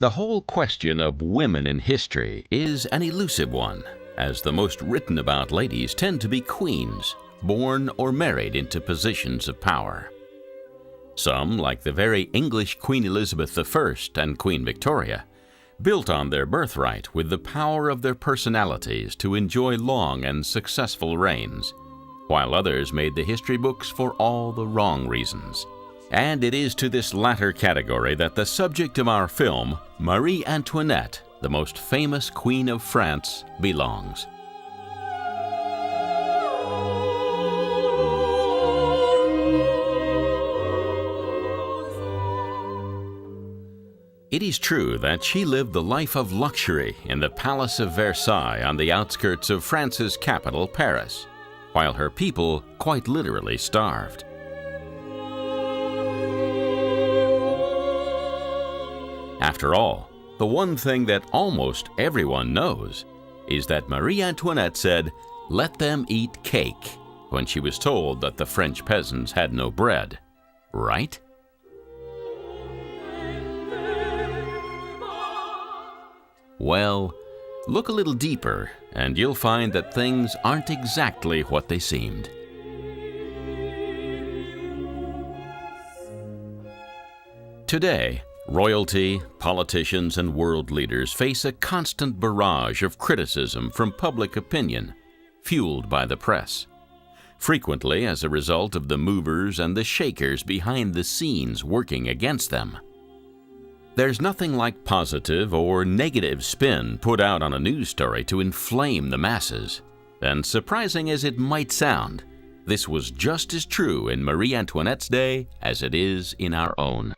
The whole question of women in history is an elusive one, as the most written about ladies tend to be queens, born or married into positions of power. Some, like the very English Queen Elizabeth I and Queen Victoria, built on their birthright with the power of their personalities to enjoy long and successful reigns, while others made the history books for all the wrong reasons. And it is to this latter category that the subject of our film, Marie Antoinette, the most famous Queen of France, belongs. It is true that she lived the life of luxury in the Palace of Versailles on the outskirts of France's capital, Paris, while her people quite literally starved. After all, the one thing that almost everyone knows is that Marie Antoinette said, "Let them eat cake," when she was told that the French peasants had no bread, right? Well, look a little deeper and you'll find that things aren't exactly what they seemed. Today, royalty, politicians, and world leaders face a constant barrage of criticism from public opinion, fueled by the press, frequently as a result of the movers and the shakers behind the scenes working against them. There's nothing like positive or negative spin put out on a news story to inflame the masses, and surprising as it might sound, this was just as true in Marie Antoinette's day as it is in our own.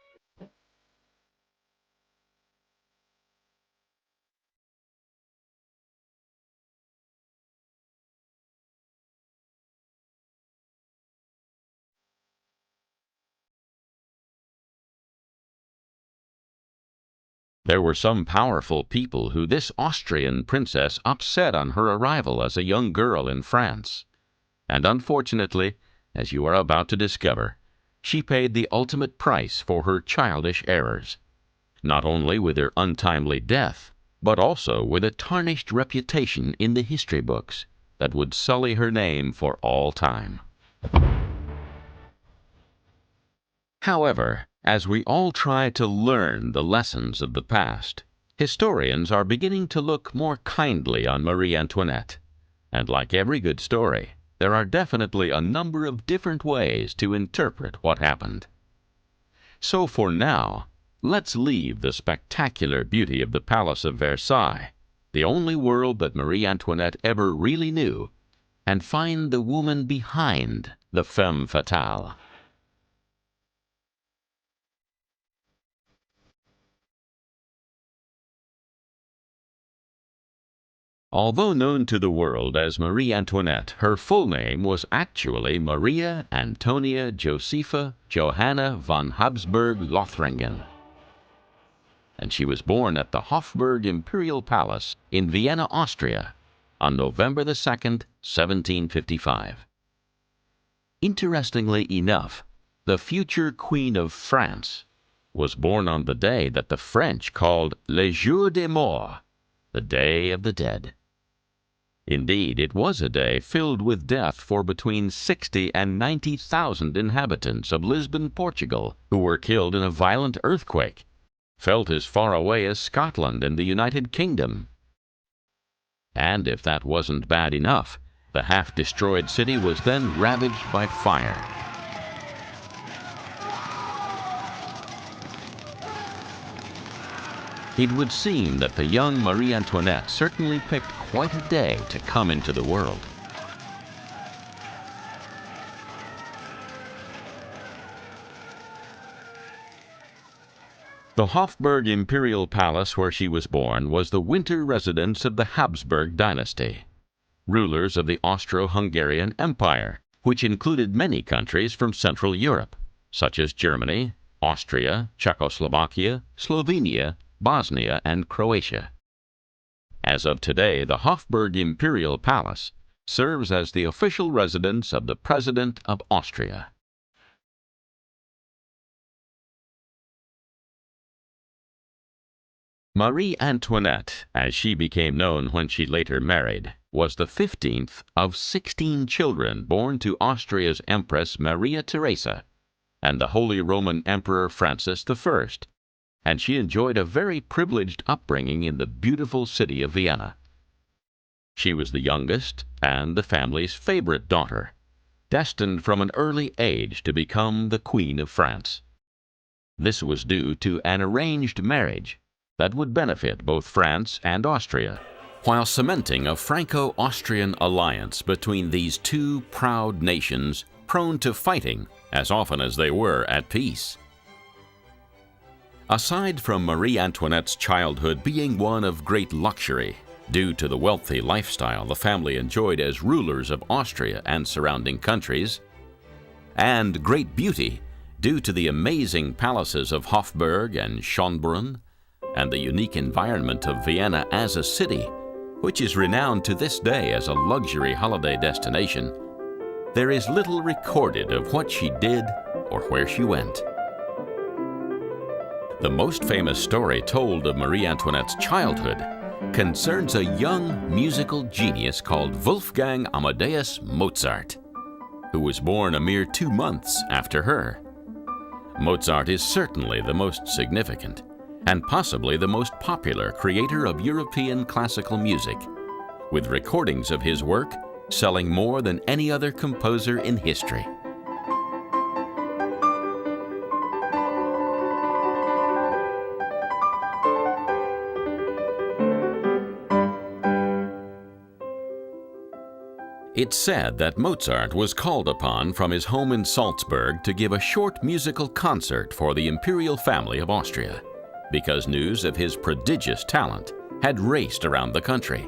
There were some powerful people who this Austrian princess upset on her arrival as a young girl in France. And unfortunately, as you are about to discover, she paid the ultimate price for her childish errors, not only with her untimely death, but also with a tarnished reputation in the history books that would sully her name for all time. However, as we all try to learn the lessons of the past, historians are beginning to look more kindly on Marie Antoinette. And like every good story, there are definitely a number of different ways to interpret what happened. So for now, let's leave the spectacular beauty of the Palace of Versailles, the only world that Marie Antoinette ever really knew, and find the woman behind the femme fatale. Although known to the world as Marie Antoinette, her full name was actually Maria Antonia Josepha Johanna von Habsburg-Lothringen, and she was born at the Hofburg Imperial Palace in Vienna, Austria, on November the 2nd, 1755. Interestingly enough, the future Queen of France was born on the day that the French called Le Jour des Morts, the Day of the Dead. Indeed, it was a day filled with death for between 60 and 90,000 inhabitants of Lisbon, Portugal, who were killed in a violent earthquake, felt as far away as Scotland and the United Kingdom. And if that wasn't bad enough, the half-destroyed city was then ravaged by fire. It would seem that the young Marie Antoinette certainly picked quite a day to come into the world. The Hofburg Imperial Palace where she was born was the winter residence of the Habsburg dynasty, rulers of the Austro-Hungarian Empire, which included many countries from Central Europe, such as Germany, Austria, Czechoslovakia, Slovenia, Bosnia, and Croatia. As of today, the Hofburg Imperial Palace serves as the official residence of the President of Austria. Marie Antoinette, as she became known when she later married, was the 15th of 16 children born to Austria's Empress Maria Theresa and the Holy Roman Emperor Francis I, and she enjoyed a very privileged upbringing in the beautiful city of Vienna. She was the youngest and the family's favorite daughter, destined from an early age to become the Queen of France. This was due to an arranged marriage that would benefit both France and Austria, while cementing a Franco-Austrian alliance between these two proud nations prone to fighting as often as they were at peace. Aside from Marie Antoinette's childhood being one of great luxury, due to the wealthy lifestyle the family enjoyed as rulers of Austria and surrounding countries, and great beauty due to the amazing palaces of Hofburg and Schönbrunn, and the unique environment of Vienna as a city, which is renowned to this day as a luxury holiday destination, there is little recorded of what she did or where she went. The most famous story told of Marie Antoinette's childhood concerns a young musical genius called Wolfgang Amadeus Mozart, who was born a mere 2 months after her. Mozart is certainly the most significant and possibly the most popular creator of European classical music, with recordings of his work selling more than any other composer in history. It's said that Mozart was called upon from his home in Salzburg to give a short musical concert for the imperial family of Austria, because news of his prodigious talent had raced around the country.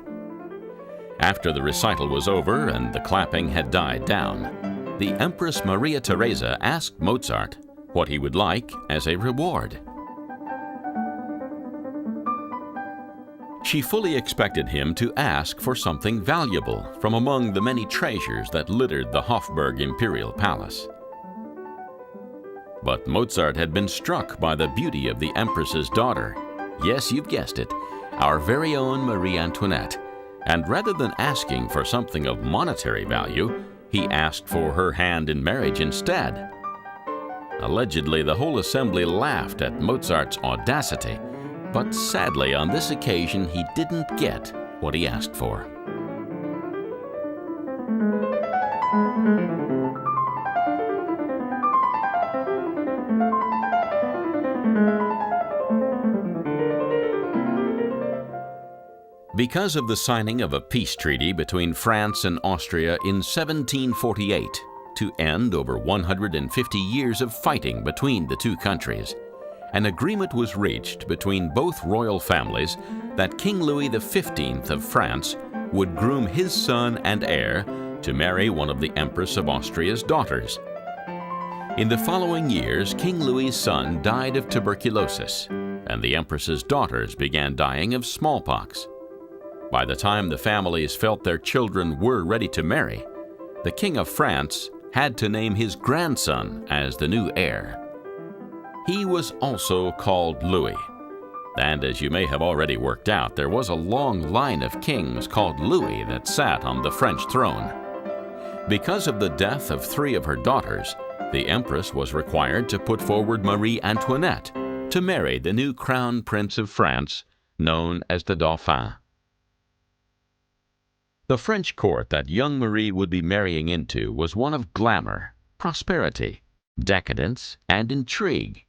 After the recital was over and the clapping had died down, the Empress Maria Theresa asked Mozart what he would like as a reward. She fully expected him to ask for something valuable from among the many treasures that littered the Hofburg Imperial Palace. But Mozart had been struck by the beauty of the Empress's daughter. Yes, you've guessed it, our very own Marie Antoinette. And rather than asking for something of monetary value, he asked for her hand in marriage instead. Allegedly, the whole assembly laughed at Mozart's audacity, but sadly on this occasion he didn't get what he asked for. Because of the signing of a peace treaty between France and Austria in 1748 to end over 150 years of fighting between the two countries, an agreement was reached between both royal families that King Louis XV of France would groom his son and heir to marry one of the Empress of Austria's daughters. In the following years, King Louis's son died of tuberculosis, and the Empress's daughters began dying of smallpox. By the time the families felt their children were ready to marry, the King of France had to name his grandson as the new heir. He was also called Louis, and as you may have already worked out, there was a long line of kings called Louis that sat on the French throne. Because of the death of 3 of her daughters, the Empress was required to put forward Marie Antoinette to marry the new Crown Prince of France, known as the Dauphin. The French court that young Marie would be marrying into was one of glamour, prosperity, decadence, and intrigue.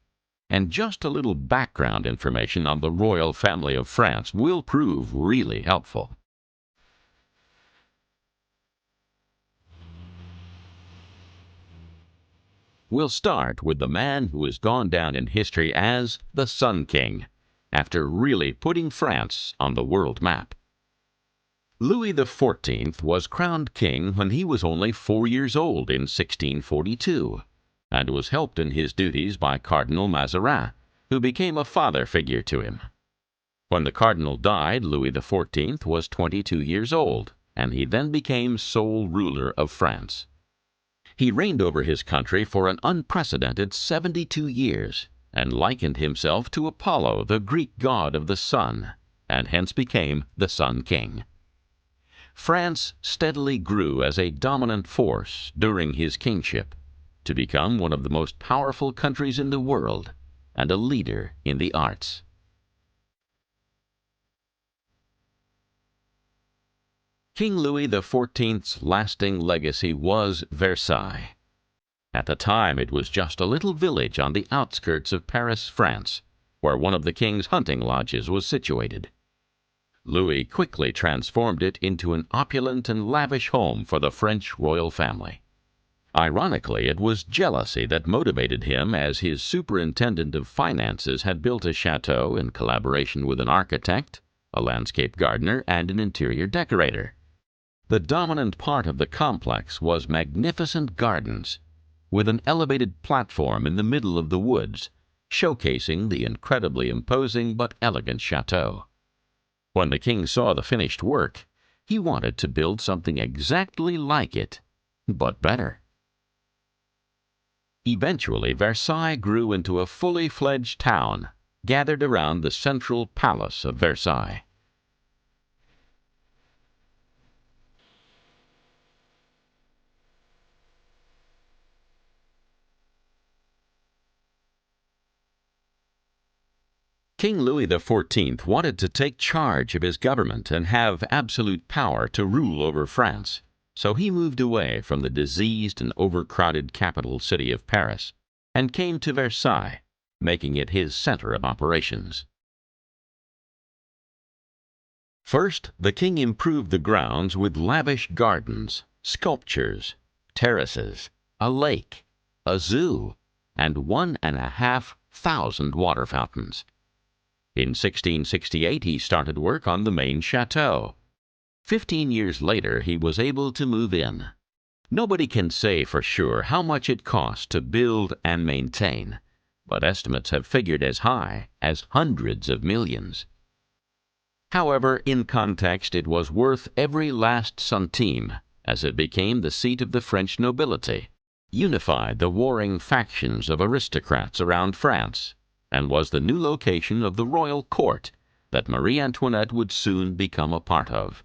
And just a little background information on the royal family of France will prove really helpful. We'll start with the man who has gone down in history as the Sun King, after really putting France on the world map. Louis XIV was crowned king when he was only 4 years old in 1642, and was helped in his duties by Cardinal Mazarin, who became a father figure to him. When the cardinal died, Louis XIV was 22 years old, and he then became sole ruler of France. He reigned over his country for an unprecedented 72 years, and likened himself to Apollo, the Greek god of the sun, and hence became the Sun King. France steadily grew as a dominant force during his kingship, to become one of the most powerful countries in the world and a leader in the arts. King Louis XIV's lasting legacy was Versailles. At the time, it was just a little village on the outskirts of Paris, France, where one of the king's hunting lodges was situated. Louis quickly transformed it into an opulent and lavish home for the French royal family. Ironically, it was jealousy that motivated him, as his superintendent of finances had built a chateau in collaboration with an architect, a landscape gardener, and an interior decorator. The dominant part of the complex was magnificent gardens, with an elevated platform in the middle of the woods, showcasing the incredibly imposing but elegant chateau. When the king saw the finished work, he wanted to build something exactly like it, but better. Eventually, Versailles grew into a fully fledged town, gathered around the central palace of Versailles. King Louis XIV wanted to take charge of his government and have absolute power to rule over France, so he moved away from the diseased and overcrowded capital city of Paris and came to Versailles, making it his center of operations. First, the king improved the grounds with lavish gardens, sculptures, terraces, a lake, a zoo, and 1,500 water fountains. In 1668, he started work on the main chateau. 15 years later, he was able to move in. Nobody can say for sure how much it cost to build and maintain, but estimates have figured as high as hundreds of millions. However, in context, it was worth every last centime, as it became the seat of the French nobility, unified the warring factions of aristocrats around France, and was the new location of the royal court that Marie Antoinette would soon become a part of.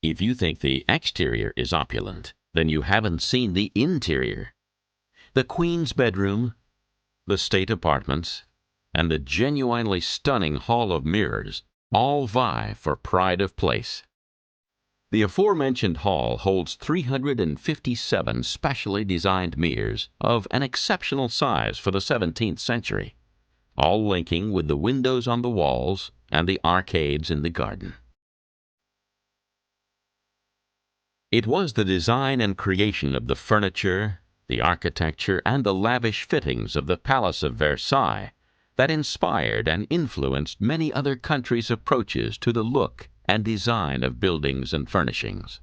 If you think the exterior is opulent, then you haven't seen the interior. The Queen's bedroom, the state apartments, and the genuinely stunning Hall of Mirrors all vie for pride of place. The aforementioned hall holds 357 specially designed mirrors of an exceptional size for the 17th century, all linking with the windows on the walls and the arcades in the garden. It was the design and creation of the furniture, the architecture, and the lavish fittings of the Palace of Versailles that inspired and influenced many other countries' approaches to the look and design of buildings and furnishings.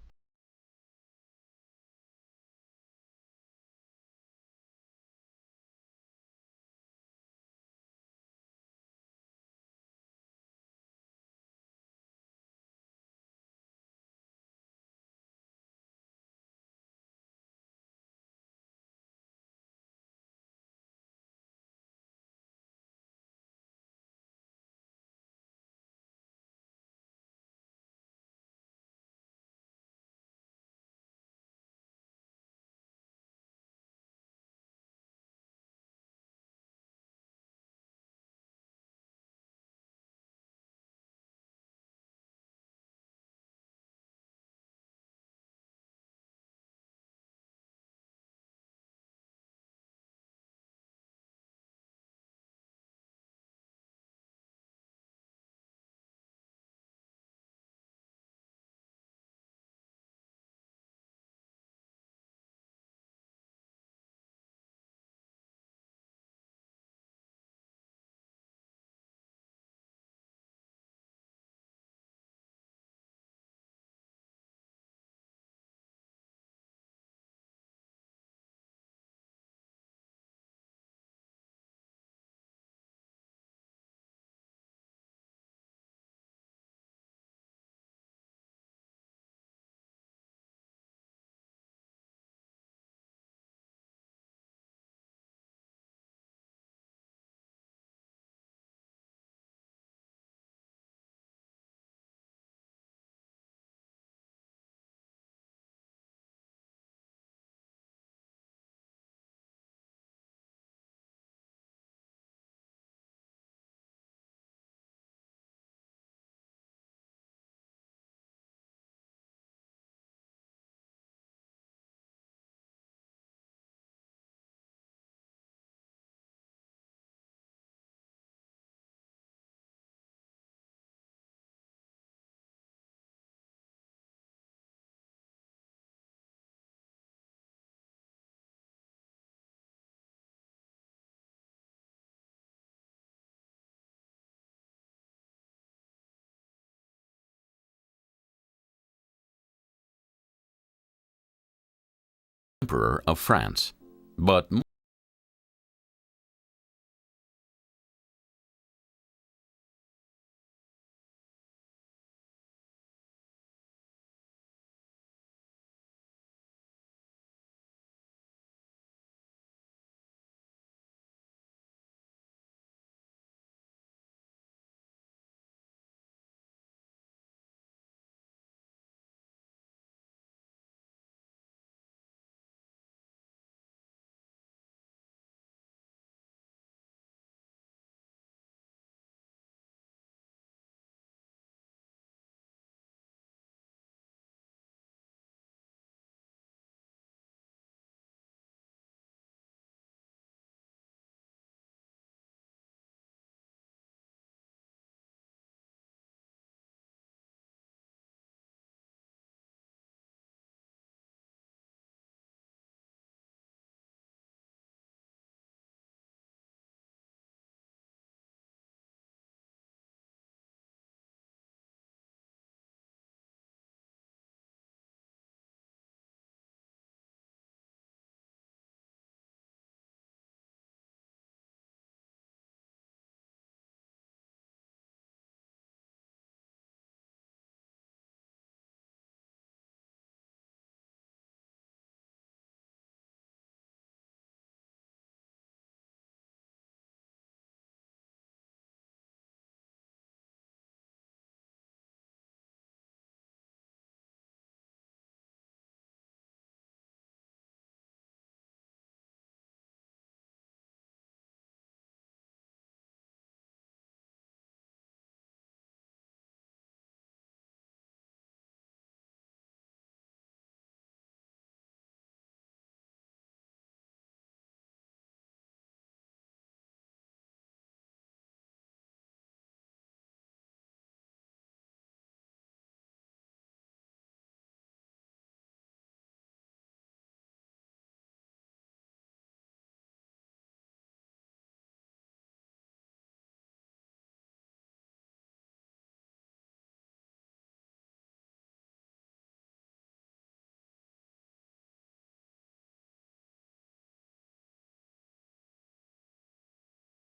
Emperor of France, but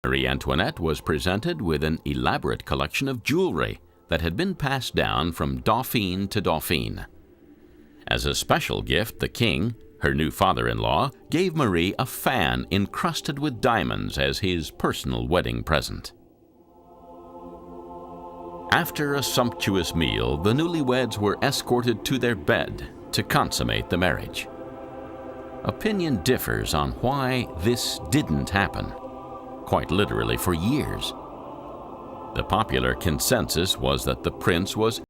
Marie Antoinette was presented with an elaborate collection of jewelry that had been passed down from Dauphin to Dauphine. As a special gift, the king, her new father-in-law, gave Marie a fan encrusted with diamonds as his personal wedding present. After a sumptuous meal, the newlyweds were escorted to their bed to consummate the marriage. Opinion differs on why this didn't happen, quite literally for years. The popular consensus was that the prince was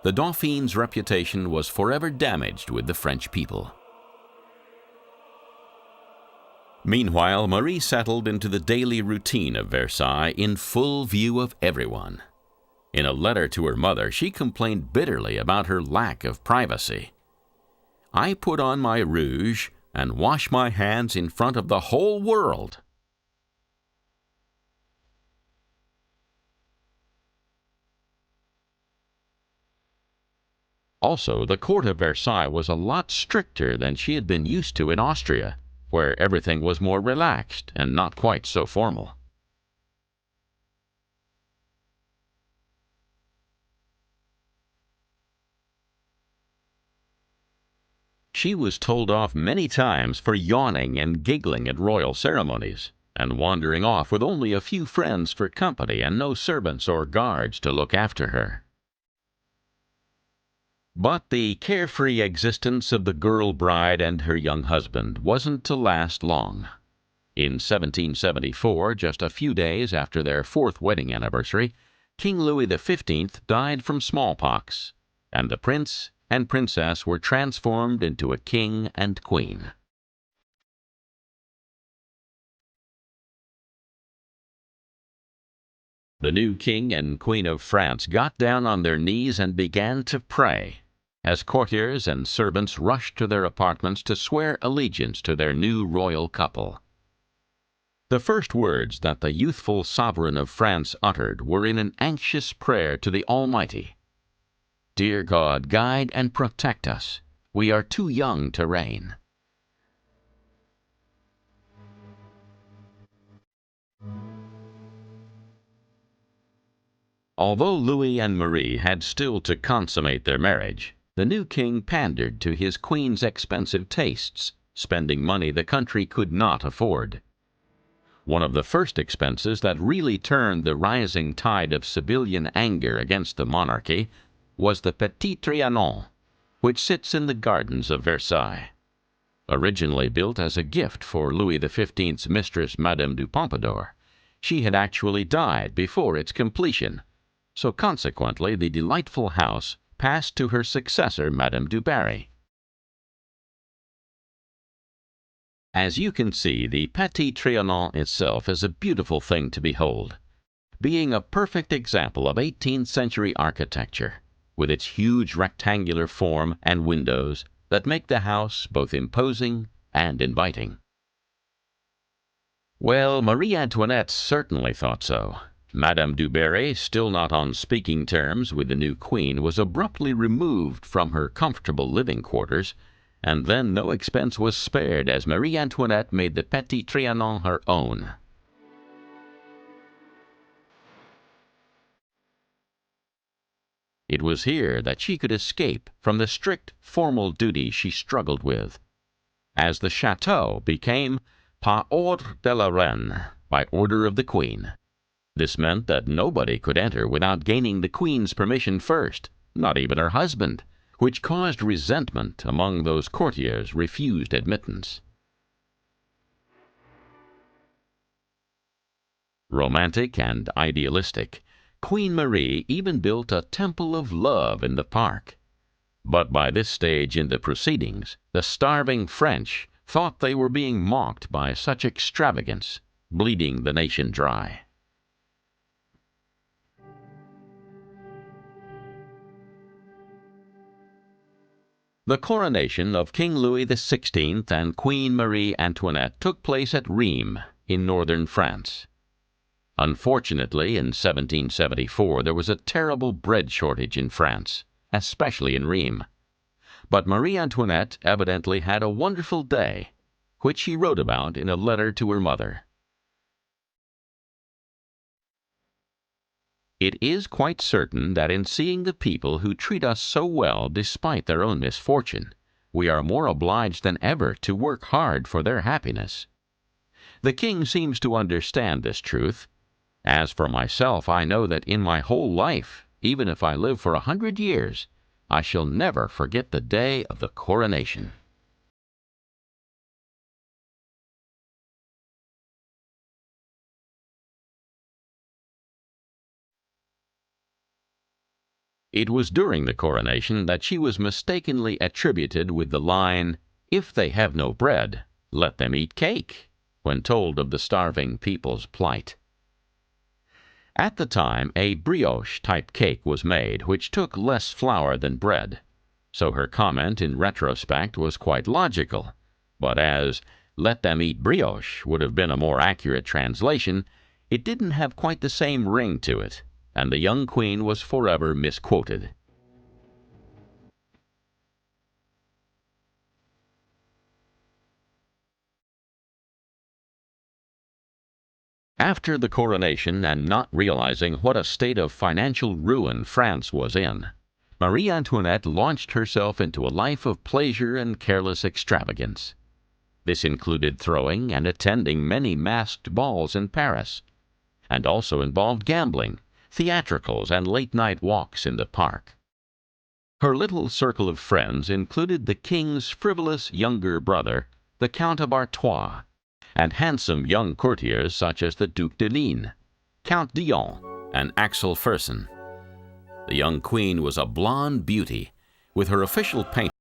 the Dauphine's reputation was forever damaged with the French people. Meanwhile, Marie settled into the daily routine of Versailles in full view of everyone. In a letter to her mother, she complained bitterly about her lack of privacy. "I put on my rouge and wash my hands in front of the whole world." Also, the court of Versailles was a lot stricter than she had been used to in Austria, where everything was more relaxed and not quite so formal. She was told off many times for yawning and giggling at royal ceremonies, and wandering off with only a few friends for company and no servants or guards to look after her. But the carefree existence of the girl bride and her young husband wasn't to last long. In 1774, just a few days after their fourth wedding anniversary, King Louis XV died from smallpox, and the prince and princess were transformed into a king and queen. The new king and queen of France got down on their knees and began to pray, as courtiers and servants rushed to their apartments to swear allegiance to their new royal couple. The first words that the youthful sovereign of France uttered were in an anxious prayer to the Almighty. "Dear God, guide and protect us. We are too young to reign." Although Louis and Marie had still to consummate their marriage, the new king pandered to his queen's expensive tastes, spending money the country could not afford. One of the first expenses that really turned the rising tide of civilian anger against the monarchy was the Petit Trianon, which sits in the gardens of Versailles. Originally built as a gift for Louis XV's mistress, Madame du Pompadour, she had actually died before its completion, so consequently the delightful house passed to her successor, Madame du Barry. As you can see, the Petit Trianon itself is a beautiful thing to behold, being a perfect example of 18th century architecture, with its huge rectangular form and windows that make the house both imposing and inviting. Well, Marie Antoinette certainly thought so. Madame du Barry, still not on speaking terms with the new queen, was abruptly removed from her comfortable living quarters, and then no expense was spared as Marie Antoinette made the Petit Trianon her own. It was here that she could escape from the strict formal duties she struggled with, as the chateau became par ordre de la reine, by order of the queen. This meant that nobody could enter without gaining the queen's permission first, not even her husband, which caused resentment among those courtiers refused admittance. Romantic and idealistic, Queen Marie even built a temple of love in the park. But by this stage in the proceedings, the starving French thought they were being mocked by such extravagance, bleeding the nation dry. The coronation of King Louis XVI and Queen Marie Antoinette took place at Rheims, in northern France. Unfortunately, in 1774 there was a terrible bread shortage in France, especially in Rheims. But Marie Antoinette evidently had a wonderful day, which she wrote about in a letter to her mother. "It is quite certain that in seeing the people who treat us so well despite their own misfortune, we are more obliged than ever to work hard for their happiness. The king seems to understand this truth. As for myself, I know that in my whole life, even if I live for 100 years, I shall never forget the day of the coronation." It was during the coronation that she was mistakenly attributed with the line, "If they have no bread, let them eat cake," when told of the starving people's plight. At the time, a brioche-type cake was made, which took less flour than bread, so her comment in retrospect was quite logical. But as "let them eat brioche" would have been a more accurate translation, it didn't have quite the same ring to it, and the young queen was forever misquoted. After the coronation, and not realizing what a state of financial ruin France was in, Marie Antoinette launched herself into a life of pleasure and careless extravagance. This included throwing and attending many masked balls in Paris, and also involved gambling, theatricals, and late-night walks in the park. Her little circle of friends included the king's frivolous younger brother, the Count of Artois, and handsome young courtiers such as the Duc de Ligne, Count d'Yon, and Axel Fersen. The young queen was a blonde beauty, with her official paint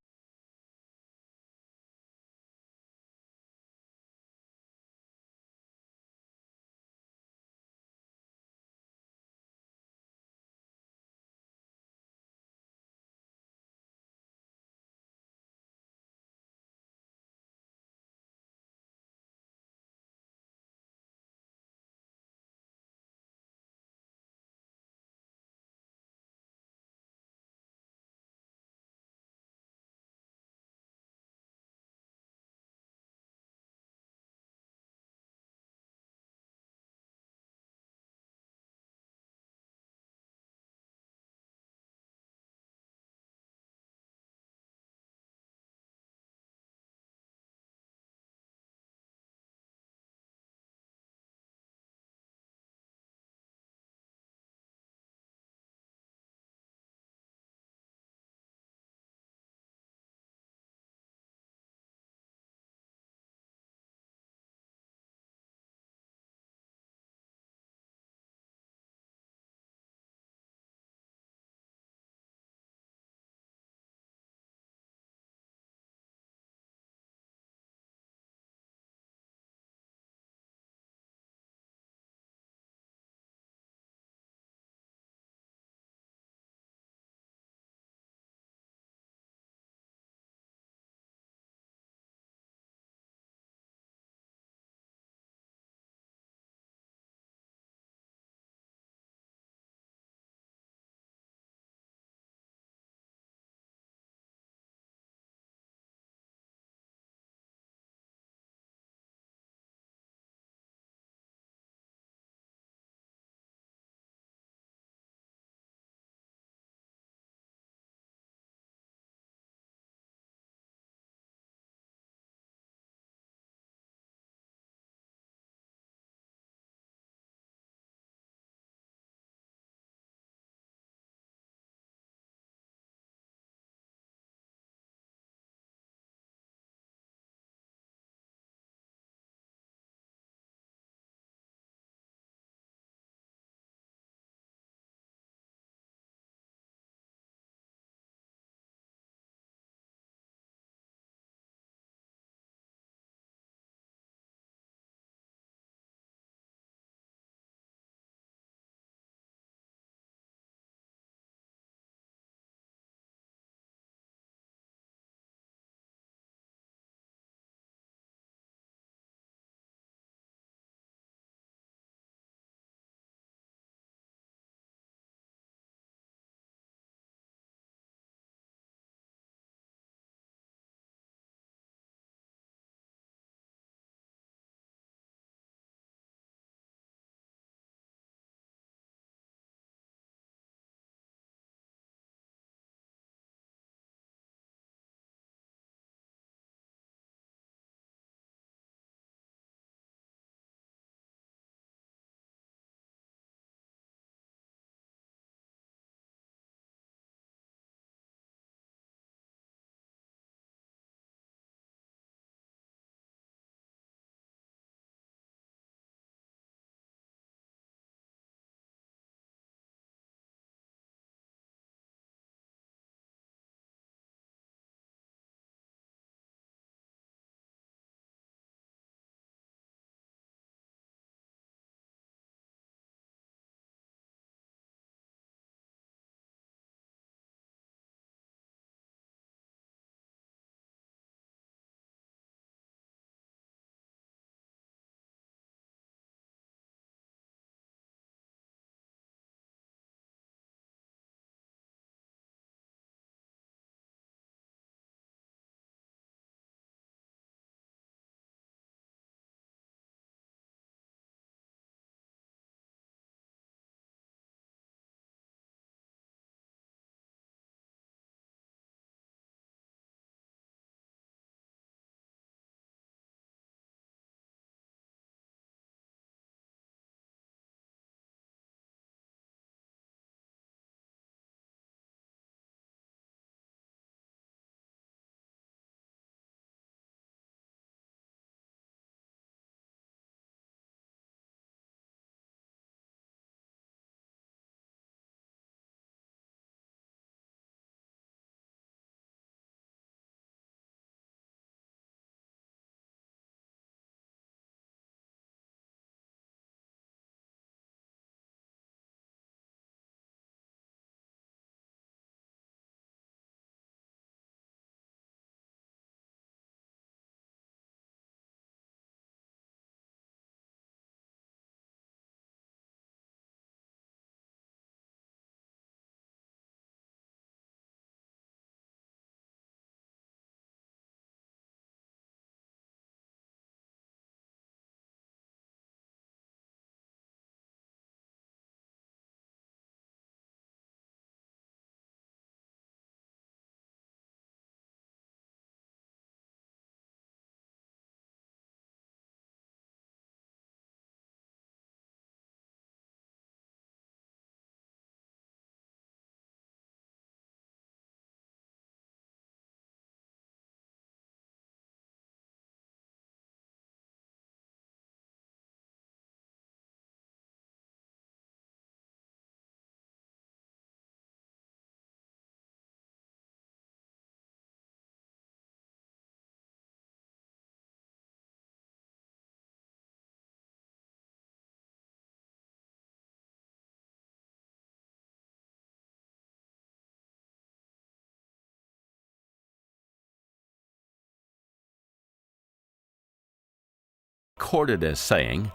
quoted as saying,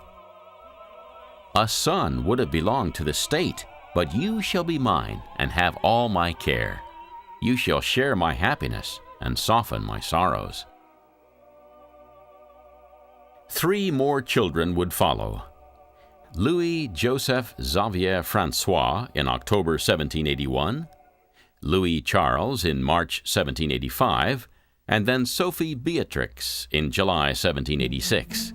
"A son would have belonged to the state, but you shall be mine and have all my care. You shall share my happiness and soften my sorrows." 3 more children would follow. Louis Joseph Xavier Francois in October 1781, Louis Charles in March 1785, and then Sophie Beatrix in July 1786.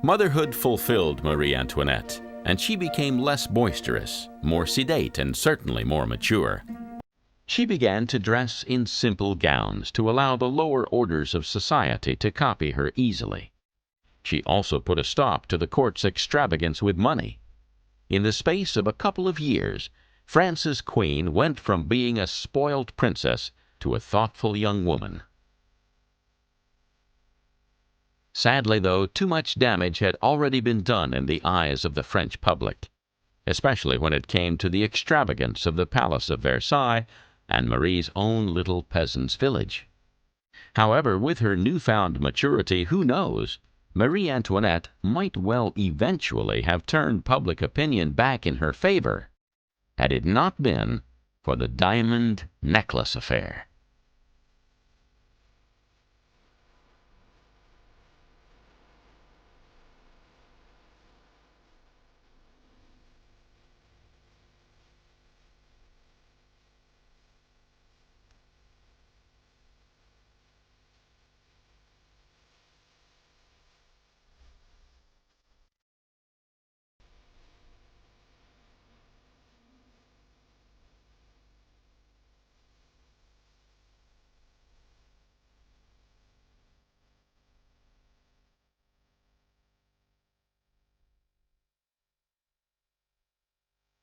Motherhood fulfilled Marie Antoinette, and she became less boisterous, more sedate, and certainly more mature. She began to dress in simple gowns to allow the lower orders of society to copy her easily. She also put a stop to the court's extravagance with money. In the space of a couple of years, France's queen went from being a spoiled princess to a thoughtful young woman. Sadly, though, too much damage had already been done in the eyes of the French public, especially when it came to the extravagance of the Palace of Versailles and Marie's own little peasant's village. However, with her newfound maturity, who knows, Marie Antoinette might well eventually have turned public opinion back in her favor, had it not been for the diamond necklace affair.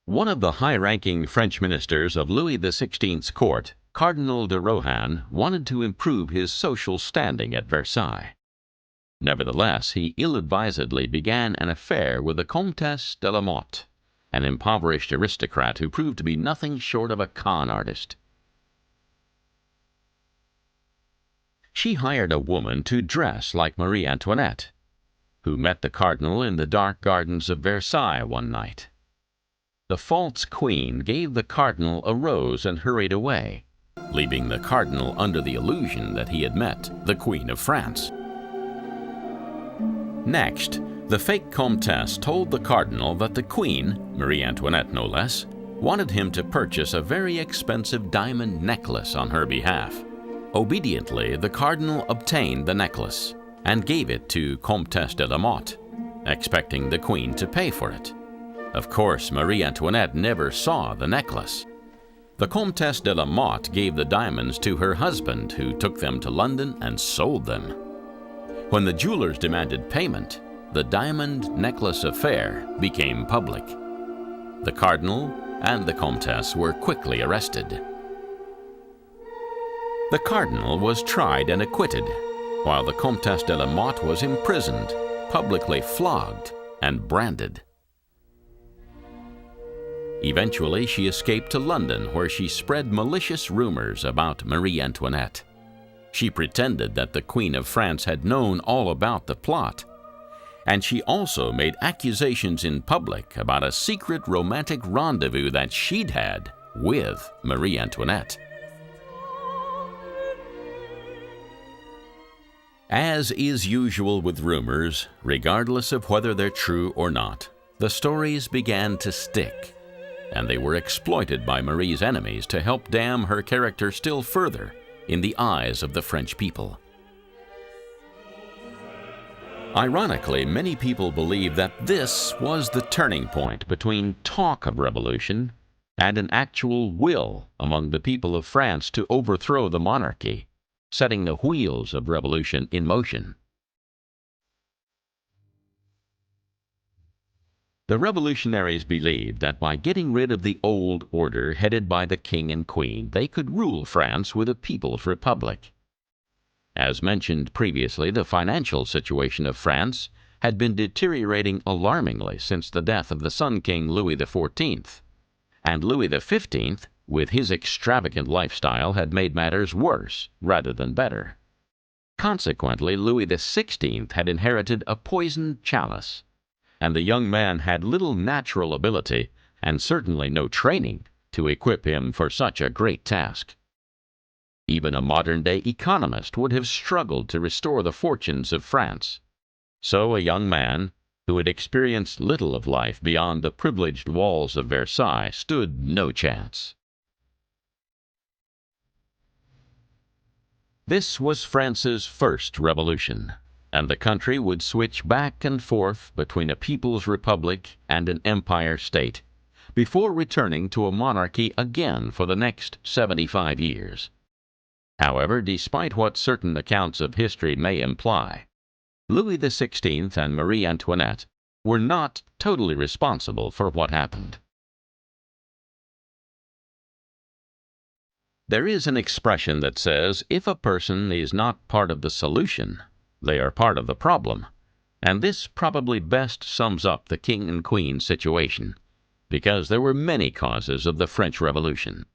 One of the high-ranking French ministers of Louis XVI's court, Cardinal de Rohan, wanted to improve his social standing at Versailles. Nevertheless, he ill-advisedly began an affair with the Comtesse de la Motte, an impoverished aristocrat who proved to be nothing short of a con artist. She hired a woman to dress like Marie Antoinette, who met the cardinal in the dark gardens of Versailles one night. The false queen gave the cardinal a rose and hurried away, leaving the cardinal under the illusion that he had met the Queen of France. Next, the fake comtesse told the cardinal that the queen, Marie Antoinette no less, wanted him to purchase a very expensive diamond necklace on her behalf. Obediently, the cardinal obtained the necklace and gave it to Comtesse de la Motte, expecting the queen to pay for it. Of course, Marie Antoinette never saw the necklace. The Comtesse de la Motte gave the diamonds to her husband, who took them to London and sold them. When the jewelers demanded payment, the diamond necklace affair became public. The cardinal and the comtesse were quickly arrested. The cardinal was tried and acquitted, while the Comtesse de la Motte was imprisoned, publicly flogged, and branded. Eventually, she escaped to London, where she spread malicious rumors about Marie Antoinette. She pretended that the Queen of France had known all about the plot, and she also made accusations in public about a secret romantic rendezvous that she'd had with Marie Antoinette. As is usual with rumors, regardless of whether they're true or not, the stories began to stick, and they were exploited by Marie's enemies to help damn her character still further in the eyes of the French people. Ironically, many people believe that this was the turning point between talk of revolution and an actual will among the people of France to overthrow the monarchy, setting the wheels of revolution in motion. The revolutionaries believed that by getting rid of the old order headed by the king and queen, they could rule France with a people's republic. As mentioned previously, the financial situation of France had been deteriorating alarmingly since the death of the Sun King Louis XIV, and Louis XV, with his extravagant lifestyle, had made matters worse rather than better. Consequently, Louis XVI had inherited a poisoned chalice, and the young man had little natural ability, and certainly no training, to equip him for such a great task. Even a modern-day economist would have struggled to restore the fortunes of France. So a young man, who had experienced little of life beyond the privileged walls of Versailles, stood no chance. This was France's first revolution, and the country would switch back and forth between a people's republic and an empire state, before returning to a monarchy again for the next 75 years. However, despite what certain accounts of history may imply, Louis XVI and Marie Antoinette were not totally responsible for what happened. There is an expression that says, if a person is not part of the solution, they are part of the problem, and this probably best sums up the king and queen situation, because there were many causes of the French Revolution.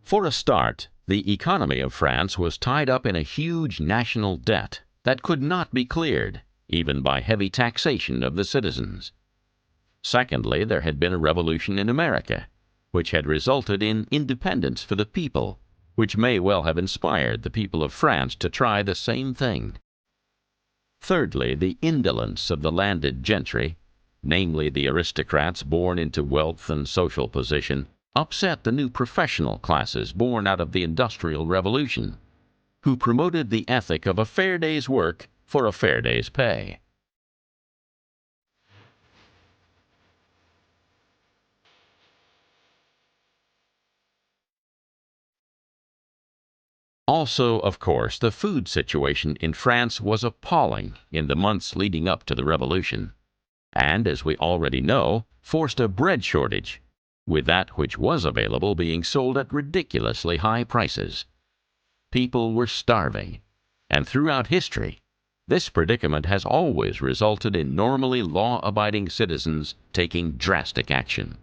For a start, the economy of France was tied up in a huge national debt that could not be cleared, even by heavy taxation of the citizens. Secondly, there had been a revolution in America, which had resulted in independence for the people, which may well have inspired the people of France to try the same thing. Thirdly, the indolence of the landed gentry, namely the aristocrats born into wealth and social position, upset the new professional classes born out of the Industrial Revolution, who promoted the ethic of a fair day's work for a fair day's pay. Also, of course, the food situation in France was appalling in the months leading up to the Revolution, and, as we already know, forced a bread shortage, with that which was available being sold at ridiculously high prices. People were starving, and throughout history, this predicament has always resulted in normally law-abiding citizens taking drastic action.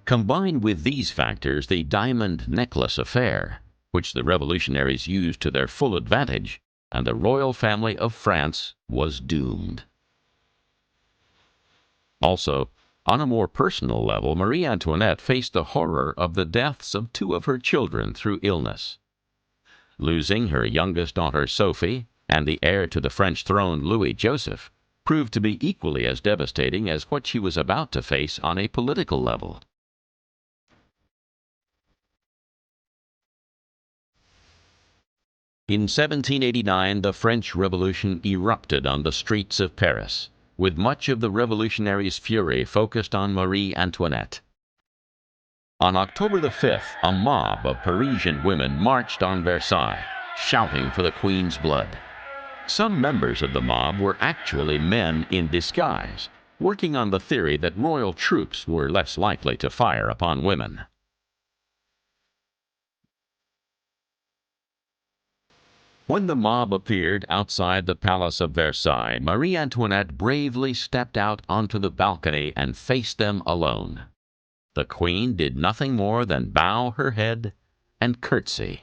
Combined with these factors, the diamond necklace affair, which the revolutionaries used to their full advantage, and the royal family of France was doomed. Also, on a more personal level, Marie Antoinette faced the horror of the deaths of two of her children through illness. Losing her youngest daughter Sophie and the heir to the French throne Louis Joseph proved to be equally as devastating as what she was about to face on a political level. In 1789, the French Revolution erupted on the streets of Paris, with much of the revolutionaries' fury focused on Marie Antoinette. On October the 5th, a mob of Parisian women marched on Versailles, shouting for the Queen's blood. Some members of the mob were actually men in disguise, working on the theory that royal troops were less likely to fire upon women. When the mob appeared outside the Palace of Versailles, Marie Antoinette bravely stepped out onto the balcony and faced them alone. The Queen did nothing more than bow her head and curtsy.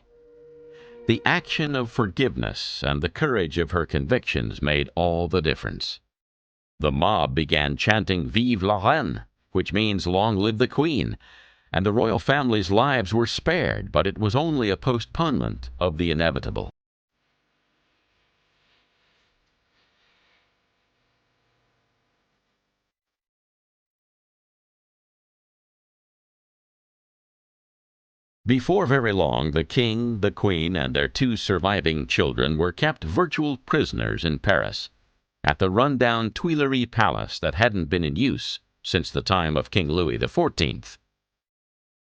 The action of forgiveness and the courage of her convictions made all the difference. The mob began chanting "Vive la Reine," which means "Long live the Queen," and the royal family's lives were spared, but it was only a postponement of the inevitable. Before very long, the king, the queen, and their two surviving children were kept virtual prisoners in Paris, at the run-down Tuileries Palace that hadn't been in use since the time of King Louis XIV.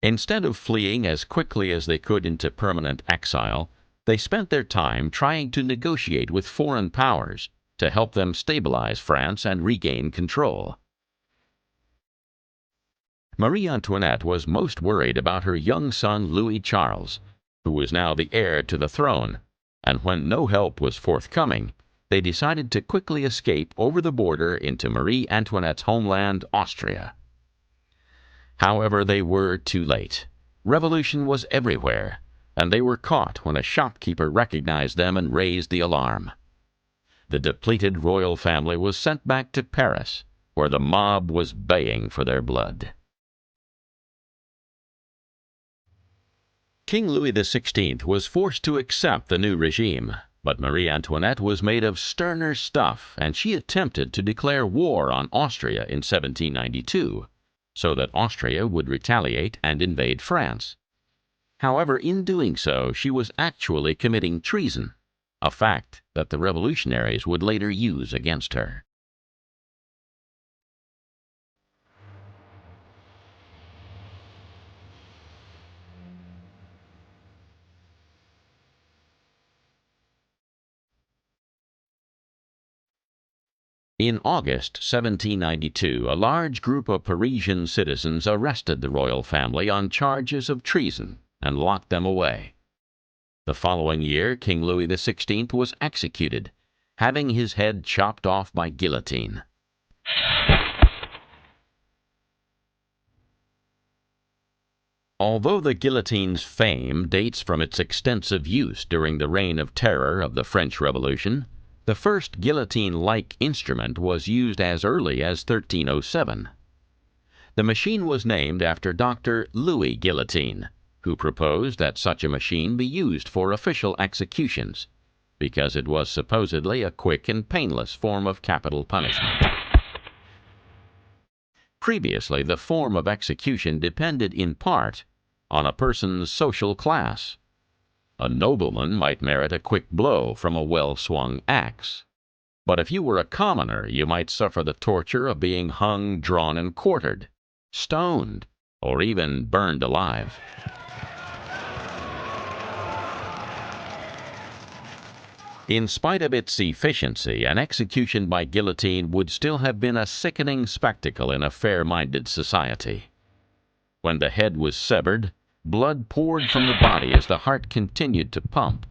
Instead of fleeing as quickly as they could into permanent exile, they spent their time trying to negotiate with foreign powers to help them stabilize France and regain control. Marie Antoinette was most worried about her young son Louis Charles, who was now the heir to the throne, and when no help was forthcoming, they decided to quickly escape over the border into Marie Antoinette's homeland, Austria. However, they were too late. Revolution was everywhere, and they were caught when a shopkeeper recognized them and raised the alarm. The depleted royal family was sent back to Paris, where the mob was baying for their blood. King Louis XVI was forced to accept the new regime, but Marie Antoinette was made of sterner stuff, and she attempted to declare war on Austria in 1792, so that Austria would retaliate and invade France. However, in doing so, she was actually committing treason, a fact that the revolutionaries would later use against her. In August 1792, a large group of Parisian citizens arrested the royal family on charges of treason and locked them away. The following year, King Louis XVI was executed, having his head chopped off by guillotine. Although the guillotine's fame dates from its extensive use during the Reign of Terror of the French Revolution, the first guillotine-like instrument was used as early as 1307. The machine was named after Dr. Louis Guillotine, who proposed that such a machine be used for official executions, because it was supposedly a quick and painless form of capital punishment. Previously, the form of execution depended in part on a person's social class. A nobleman might merit a quick blow from a well-swung axe. But if you were a commoner, you might suffer the torture of being hung, drawn, and quartered, stoned, or even burned alive. In spite of its efficiency, an execution by guillotine would still have been a sickening spectacle in a fair-minded society. When the head was severed, blood poured from the body as the heart continued to pump,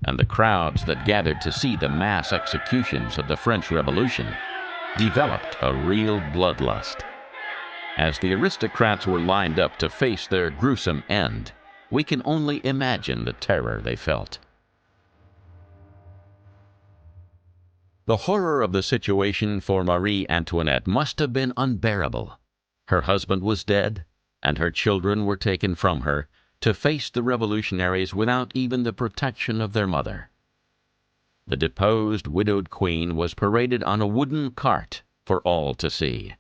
and the crowds that gathered to see the mass executions of the French Revolution developed a real bloodlust. As the aristocrats were lined up to face their gruesome end, we can only imagine the terror they felt. The horror of the situation for Marie Antoinette must have been unbearable. Her husband was dead, and her children were taken from her to face the revolutionaries without even the protection of their mother. The deposed, widowed queen was paraded on a wooden cart for all to see.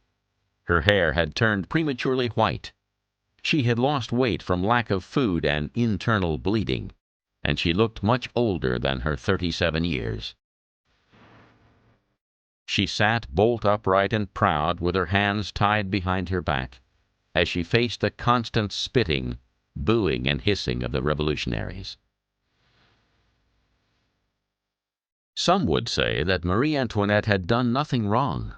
Her hair had turned prematurely white. She had lost weight from lack of food and internal bleeding, and she looked much older than her 37 years. She sat bolt upright and proud with her hands tied behind her back, as she faced the constant spitting, booing, and hissing of the revolutionaries. Some would say that Marie Antoinette had done nothing wrong.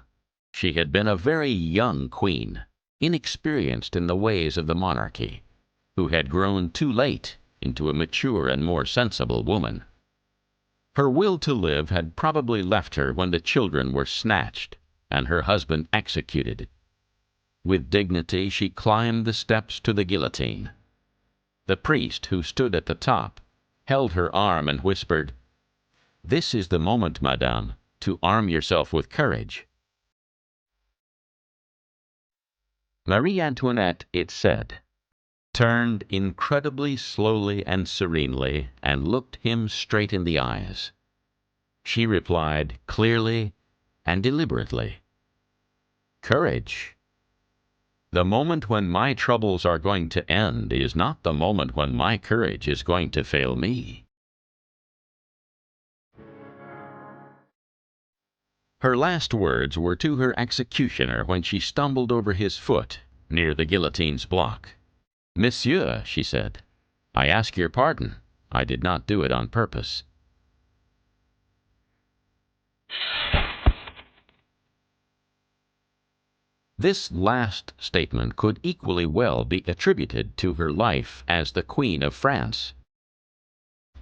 She had been a very young queen, inexperienced in the ways of the monarchy, who had grown too late into a mature and more sensible woman. Her will to live had probably left her when the children were snatched and her husband executed. With dignity she climbed the steps to the guillotine. The priest, who stood at the top, held her arm and whispered, "This is the moment, madame, to arm yourself with courage." Marie Antoinette, it said, turned incredibly slowly and serenely and looked him straight in the eyes. She replied clearly and deliberately, "Courage. The moment when my troubles are going to end is not the moment when my courage is going to fail me." Her last words were to her executioner when she stumbled over his foot near the guillotine's block. "Monsieur," she said, "I ask your pardon. I did not do it on purpose." This last statement could equally well be attributed to her life as the Queen of France.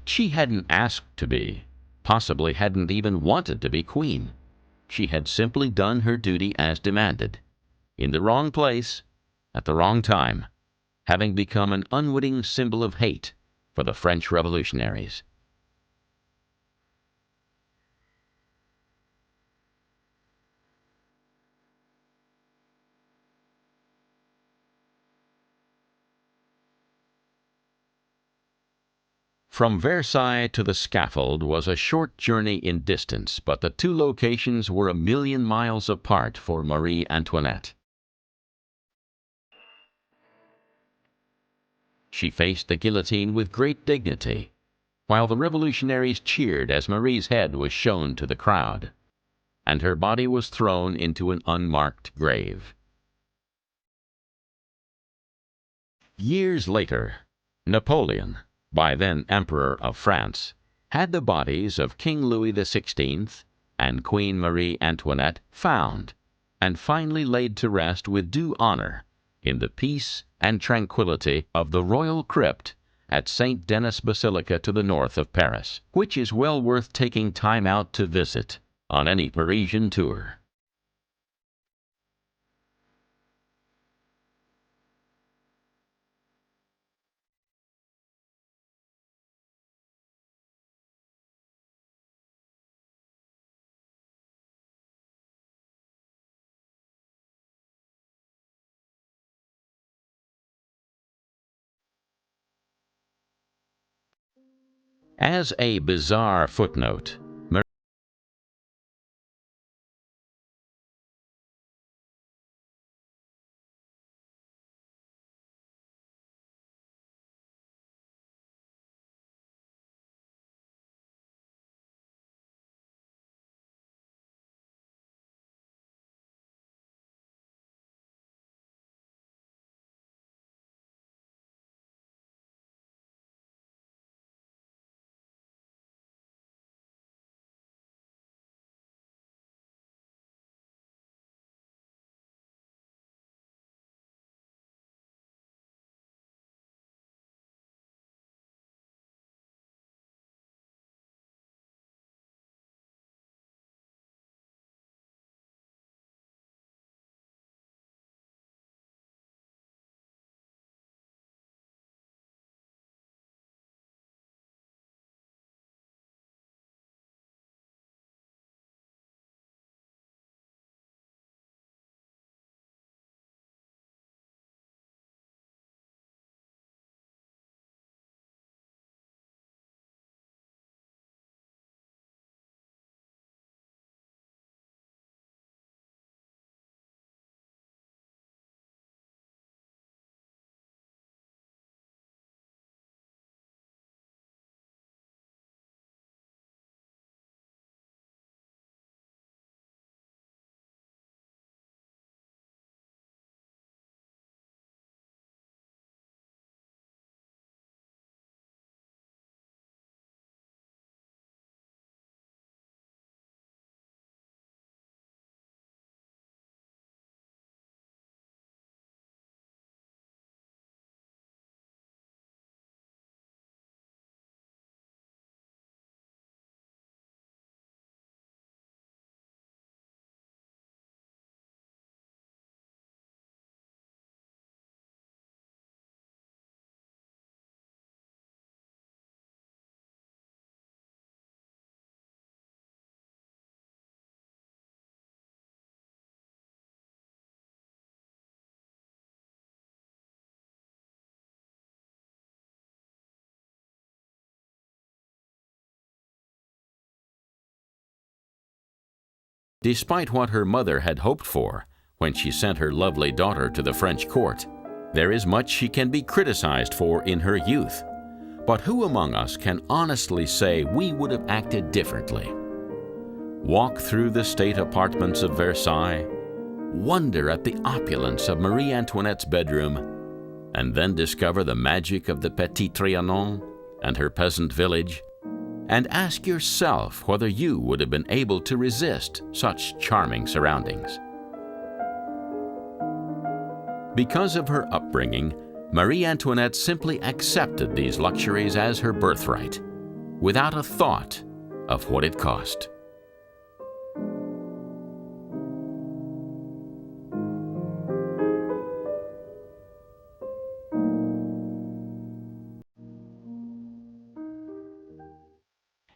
She hadn't asked to be, possibly hadn't even wanted to be queen. She had simply done her duty as demanded, in the wrong place, at the wrong time, having become an unwitting symbol of hate for the French revolutionaries. From Versailles to the scaffold was a short journey in distance, but the two locations were a million miles apart for Marie Antoinette. She faced the guillotine with great dignity, while the revolutionaries cheered as Marie's head was shown to the crowd, and her body was thrown into an unmarked grave. Years later, Napoleon, by then Emperor of France, had the bodies of King Louis XVI and Queen Marie Antoinette found and finally laid to rest with due honor in the peace and tranquility of the royal crypt at St. Denis Basilica to the north of Paris, which is well worth taking time out to visit on any Parisian tour. As a bizarre footnote, despite what her mother had hoped for when she sent her lovely daughter to the French court, there is much she can be criticized for in her youth. But who among us can honestly say we would have acted differently? Walk through the state apartments of Versailles, wonder at the opulence of Marie Antoinette's bedroom, and then discover the magic of the Petit Trianon and her peasant village, and ask yourself whether you would have been able to resist such charming surroundings. Because of her upbringing, Marie Antoinette simply accepted these luxuries as her birthright, without a thought of what it cost.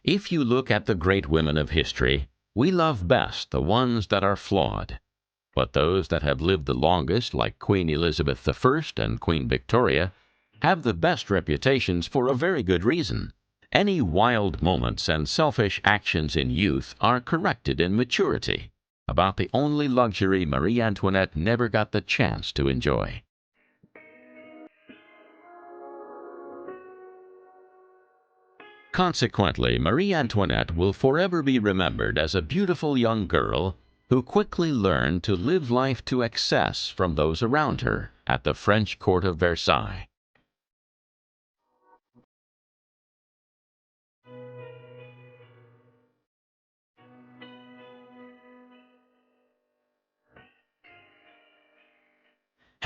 If you look at the great women of history, we love best the ones that are flawed. But those that have lived the longest, like Queen Elizabeth I and Queen Victoria, have the best reputations for a very good reason. Any wild moments and selfish actions in youth are corrected in maturity, about the only luxury Marie Antoinette never got the chance to enjoy. Consequently, Marie Antoinette will forever be remembered as a beautiful young girl who quickly learned to live life to excess from those around her at the French court of Versailles.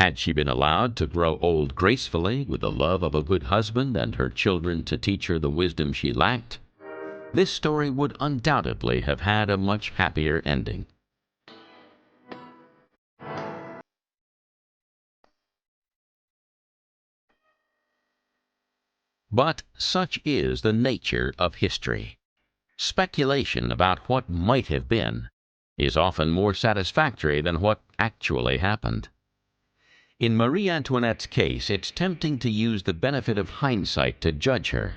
Had she been allowed to grow old gracefully with the love of a good husband and her children to teach her the wisdom she lacked, this story would undoubtedly have had a much happier ending. But such is the nature of history. Speculation about what might have been is often more satisfactory than what actually happened. In Marie Antoinette's case, it's tempting to use the benefit of hindsight to judge her.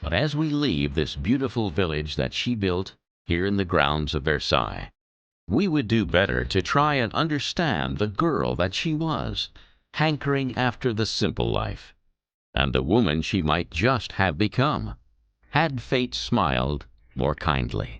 But as we leave this beautiful village that she built here in the grounds of Versailles, we would do better to try and understand the girl that she was, hankering after the simple life, and the woman she might just have become, had fate smiled more kindly.